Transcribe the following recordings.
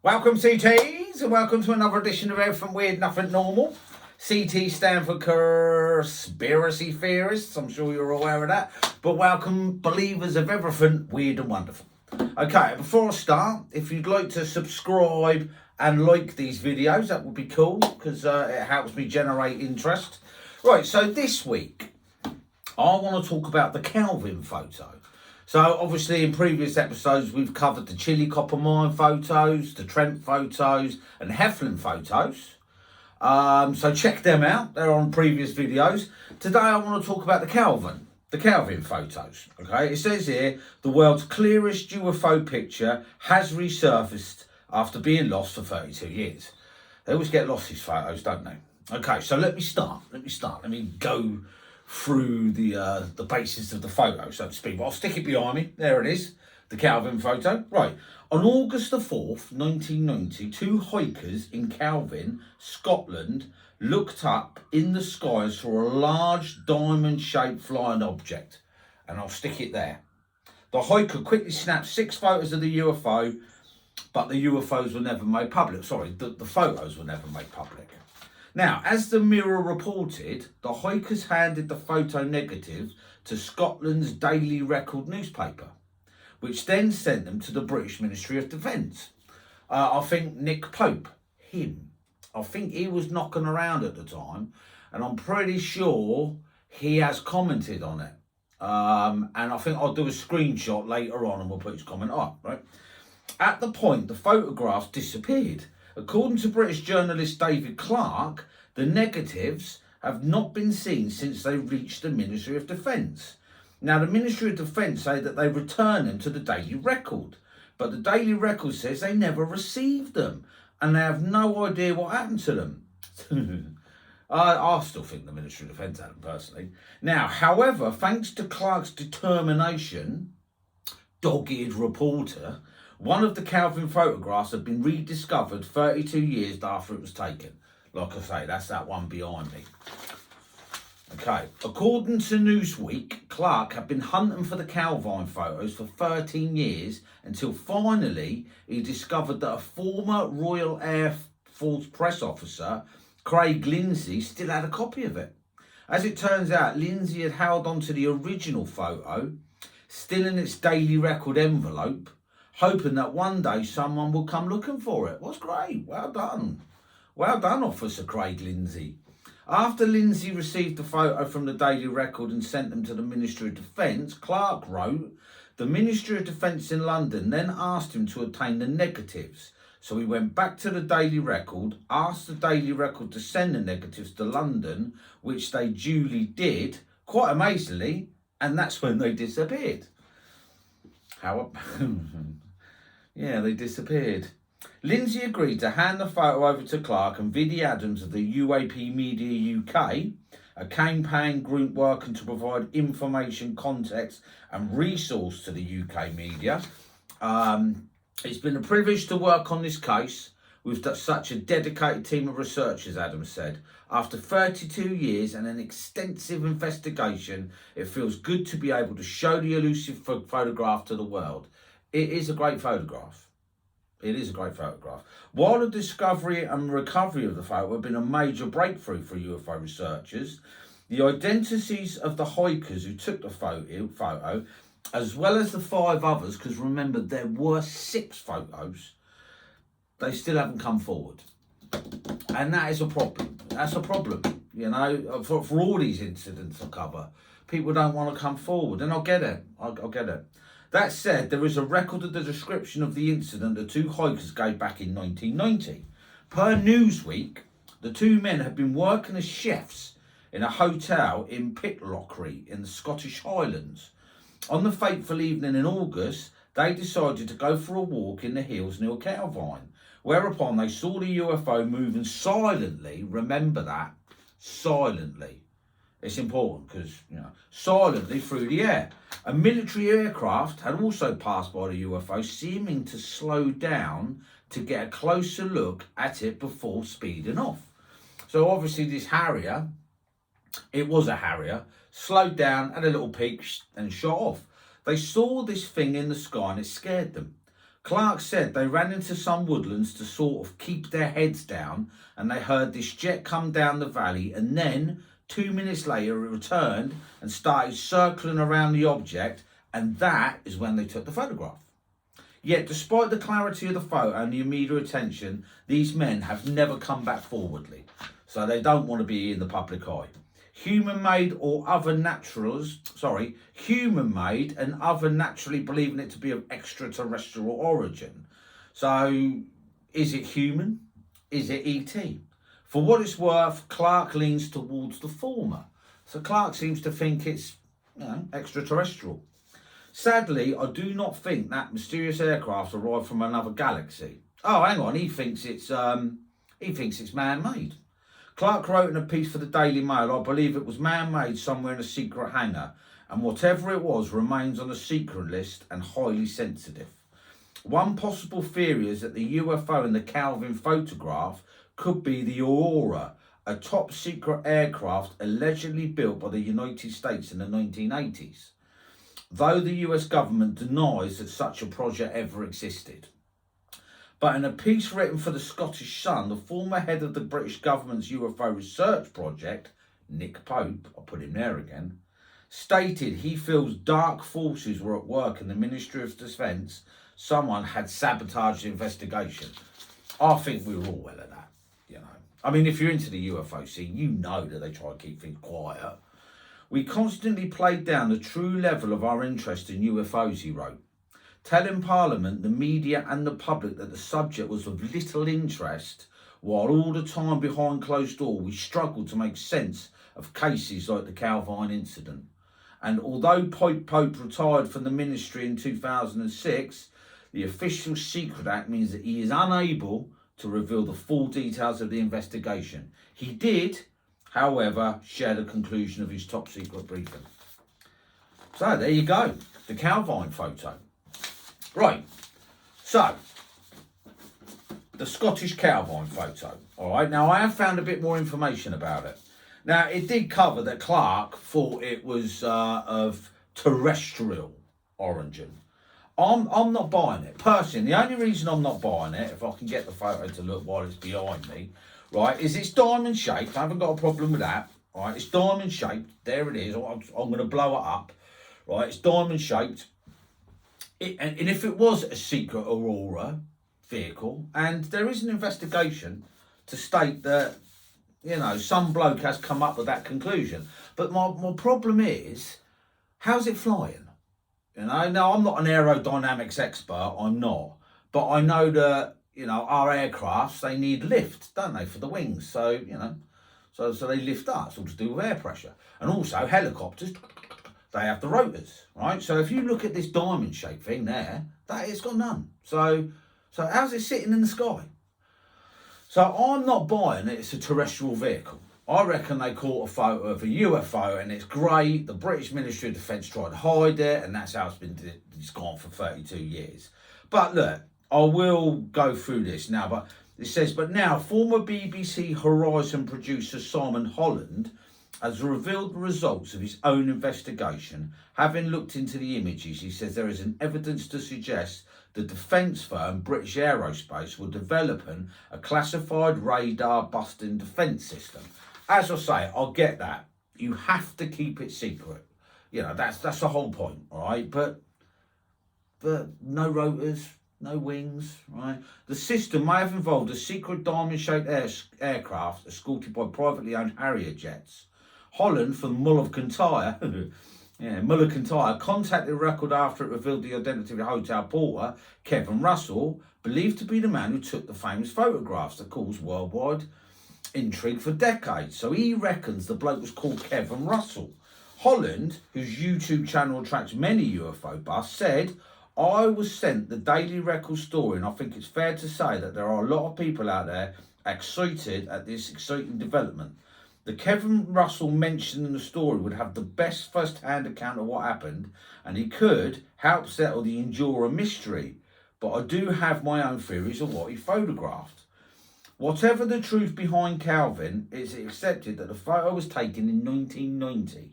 Welcome CTs and welcome to another edition of Everything Weird, Nothing Normal. CT stand for Conspiracy Theorists, I'm sure you're aware of that. But welcome believers of everything weird and wonderful. Okay, before I start, if you'd like to subscribe and like these videos, that would be cool because it helps me generate interest. Right, so this week I want to talk about the Calvin photo. So obviously in previous episodes we've covered the Chili Copper Mine photos, the Trent photos and Heflin photos. So check them out, they're on previous videos. Today I want to talk about the Calvin photos. Okay, it says here, the world's clearest UFO picture has resurfaced after being lost for 32 years. They always get lost, these photos, don't they? Okay, so let me start. Let me go through the basis of the photo, so to speak. I'll stick it behind me. There it is, the Calvin photo. Right. On August the 4th, 1990, two hikers in Calvin, Scotland, looked up in the skies for a large diamond-shaped flying object. And I'll stick it there. The hiker quickly snapped 6 photos of the UFO, but the UFOs were never made public. Sorry, the photos were never made public. Now, as the Mirror reported, the hikers handed the photo negative to Scotland's Daily Record newspaper, which then sent them to the British Ministry of Defence. I think Nick Pope, I think he was knocking around at the time, and I'm pretty sure he has commented on it. And I think I'll do a screenshot later on and we'll put his comment up, right? At the point, the photographs disappeared. According to British journalist David Clarke, the negatives have not been seen since they reached the Ministry of Defence. Now, the Ministry of Defence say that they returned them to the Daily Record, but the Daily Record says they never received them, and they have no idea what happened to them. I still think the Ministry of Defence had them, personally. Now, however, thanks to Clarke's determination, dogged reporter, one of the Calvin photographs had been rediscovered 32 years after it was taken. Like I say, that's that one behind me. Okay, according to Newsweek, Clarke had been hunting for the Calvin photos for 13 years until finally he discovered that a former Royal Air Force press officer, Craig Lindsay, still had a copy of it. As it turns out, Lindsay had held onto the original photo, still in its Daily Record envelope, hoping that one day someone will come looking for it. That's great. Well done. Well done, Officer Craig Lindsay. After Lindsay received the photo from the Daily Record and sent them to the Ministry of Defence, Clarke wrote, the Ministry of Defence in London then asked him to obtain the negatives. So he went back to the Daily Record, asked the Daily Record to send the negatives to London, which they duly did, quite amazingly, and that's when they disappeared. Yeah, they disappeared. Lindsay agreed to hand the photo over to Clarke and Viddy Adams of the UAP Media UK, a campaign group working to provide information, context and resource to the UK media. It's been a privilege to work on this case with such a dedicated team of researchers, Adams said. After 32 years and an extensive investigation, it feels good to be able to show the elusive photograph to the world. It is a great photograph. It is a great photograph. While the discovery and recovery of the photo have been a major breakthrough for UFO researchers, the identities of the hikers who took the photo, as well as the 5 others, because remember there were 6 photos, they still haven't come forward. And that is a problem. That's a problem, you know, for all these incidents I cover. People don't want to come forward, and I'll get it. I'll get it. That said, there is a record of the description of the incident the 2 hikers gave back in 1990. Per Newsweek, the 2 men had been working as chefs in a hotel in Pitlochry in the Scottish Highlands. On the fateful evening in August, they decided to go for a walk in the hills near Calvin, whereupon they saw the UFO moving silently, remember that, silently. It's important because, you know, silently through the air. A military aircraft had also passed by the UFO, seeming to slow down to get a closer look at it before speeding off. So obviously this Harrier, it was a Harrier, slowed down, had a little peek and shot off. They saw this thing in the sky and it scared them. Clark said they ran into some woodlands to sort of keep their heads down, and they heard this jet come down the valley, and then 2 minutes later it returned and started circling around the object, and that is when they took the photograph. Yet despite the clarity of the photo and the media attention, these men have never come back forwardly, so they don't want to be in the public eye. Human-made and other naturally believing it to be of extraterrestrial origin. So, is it human? Is it ET? For what it's worth, Clark leans towards the former. So Clark seems to think it's, extraterrestrial. Sadly, I do not think that mysterious aircraft arrived from another galaxy. Oh, hang on, he thinks it's man-made. Clark wrote in a piece for the Daily Mail, I believe it was man-made somewhere in a secret hangar, and whatever it was remains on a secret list and highly sensitive. One possible theory is that the UFO in the Calvin photograph could be the Aurora, a top secret aircraft allegedly built by the United States in the 1980s, though the US government denies that such a project ever existed. But in a piece written for the Scottish Sun, the former head of the British government's UFO research project, Nick Pope, I'll put him there again, stated he feels dark forces were at work in the Ministry of Defence. Someone had sabotaged the investigation. I think we were all well at that, I mean, if you're into the UFO scene, you know that they try to keep things quiet. We constantly played down the true level of our interest in UFOs, he wrote, telling Parliament, the media and the public that the subject was of little interest, while all the time behind closed doors we struggled to make sense of cases like the Calvine incident. And although Pope retired from the ministry in 2006, the Official Secret Act means that he is unable to reveal the full details of the investigation. He did, however, share the conclusion of his top secret briefing. So there you go, the Calvine photo. Right, so the Scottish Calvine photo. All right, now I have found a bit more information about it. Now, it did cover that Clark thought it was of terrestrial origin. I'm not buying it. Personally, the only reason I'm not buying it, if I can get the photo to look while it's behind me, right, is it's diamond shaped. I haven't got a problem with that. Right, it's diamond shaped. There it is. I'm going to blow it up. Right, it's diamond shaped. And if it was a secret Aurora vehicle, and there is an investigation to state that, some bloke has come up with that conclusion. But my problem is, how's it flying? Now I'm not an aerodynamics expert, I'm not. But I know that, our aircrafts, they need lift, don't they, for the wings. So, so they lift up. It's all to do with air pressure. And also helicopters, they have the rotors, right? So if you look at this diamond-shaped thing there, it's got none. So how's it sitting in the sky? So I'm not buying it. It's a terrestrial vehicle. I reckon they caught a photo of a UFO, and it's great. The British Ministry of Defence tried to hide it, and that's how it's gone for 32 years. But look, I will go through this now. But it says, but now former BBC Horizon producer Simon Holland has revealed the results of his own investigation. Having looked into the images, he says there is an evidence to suggest the defence firm British Aerospace will develop a classified radar-busting defence system. As I say, I'll get that. You have to keep it secret. That's the whole point, all right? But no rotors, no wings, right? The system may have involved a secret diamond-shaped aircraft escorted by privately owned Harrier jets. Holland from Mull of Kintyre, contacted the record after it revealed the identity of the hotel porter, Kevin Russell, believed to be the man who took the famous photographs that caused worldwide intrigue for decades. So he reckons the bloke was called Kevin Russell. Holland, whose YouTube channel attracts many UFO buffs, said, I was sent the Daily Record story, and I think it's fair to say that there are a lot of people out there excited at this exciting development. The Kevin Russell mentioned in the story would have the best first-hand account of what happened, and he could help settle the Endurer mystery. But I do have my own theories of what he photographed. Whatever the truth behind Calvin, it's accepted that the photo was taken in 1990.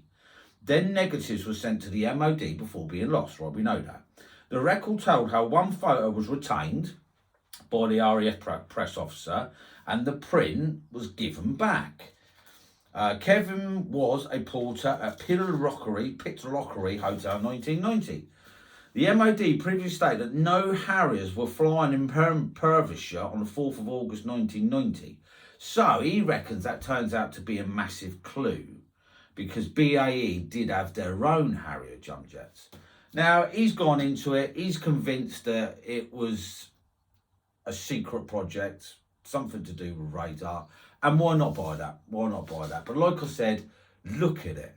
Then negatives were sent to the MOD before being lost, right? We know that. The record told how one photo was retained by the RAF press officer and the print was given back. Kevin was a porter at Pitlochry Hotel 1990. The MOD previously stated that no Harriers were flying in Perthshire on the 4th of August 1990. So he reckons that turns out to be a massive clue, because BAE did have their own Harrier jump jets. Now, he's gone into it. He's convinced that it was a secret project, something to do with radar. And why not buy that? Why not buy that? But like I said, look at it.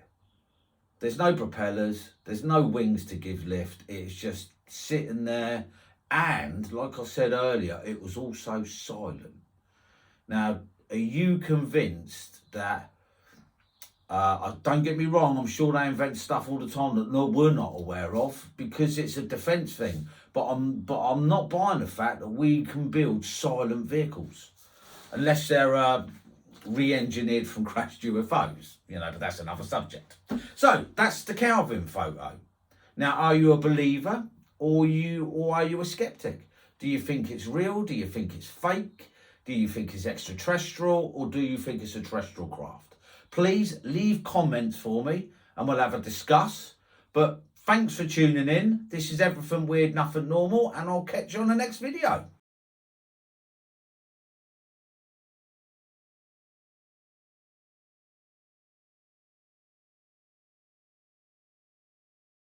There's no propellers. There's no wings to give lift. It's just sitting there. And like I said earlier, it was also silent. Now, are you convinced that, don't get me wrong, I'm sure they invent stuff all the time that we're not aware of, because it's a defence thing. But I'm not buying the fact that we can build silent vehicles, unless they're re-engineered from crashed UFOs, but that's another subject. So that's the Calvin photo. Now, are you a believer or are you a skeptic? Do you think it's real? Do you think it's fake? Do you think it's extraterrestrial, or do you think it's a terrestrial craft? Please leave comments for me and we'll have a discuss. But thanks for tuning in. This is Everything Weird, Nothing Normal, and I'll catch you on the next video.